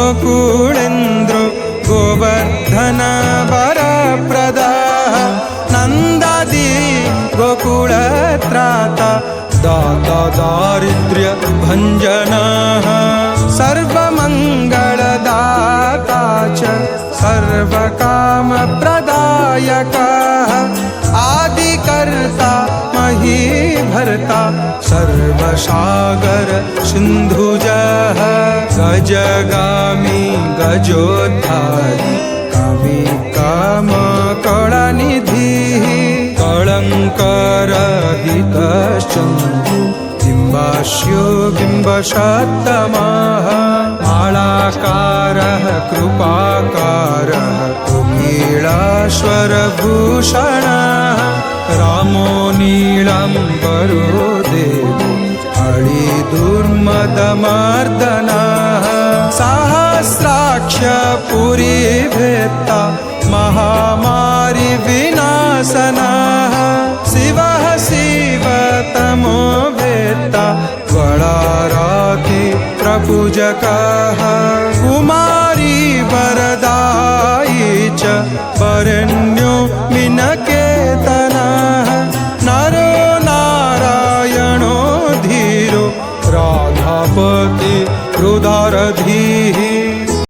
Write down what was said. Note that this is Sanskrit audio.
गोकुलेन्द्रो गोवर्धन वरप्रदाः नन्दादि गोकुलत्राता दाता दारिद्र्य भञ्जनः सर्वमङ्गलदाता च सर्वकामप्रदायकः आदिकर्ता महीभर्ता सर्वसागर सिन्धुजः गजगामी गजोद्धारी कामी कामकलनिधिः कलङ्करहितश्चन्द्रो बिम्बास्यो बिम्बसत्तमः मालाकारः कृपाकारः कोकिलाश्वरभूषणः रामो नीलाम्बरो देवो हरिदुर्मदमर्दनः सहस्राक्ष पुरीभेत्ता महामारी विनाशनः शिवः शिवतमो वेत्ता वराराति प्रपूजकः कुमारी वरदायी च वरेण्यो मिनके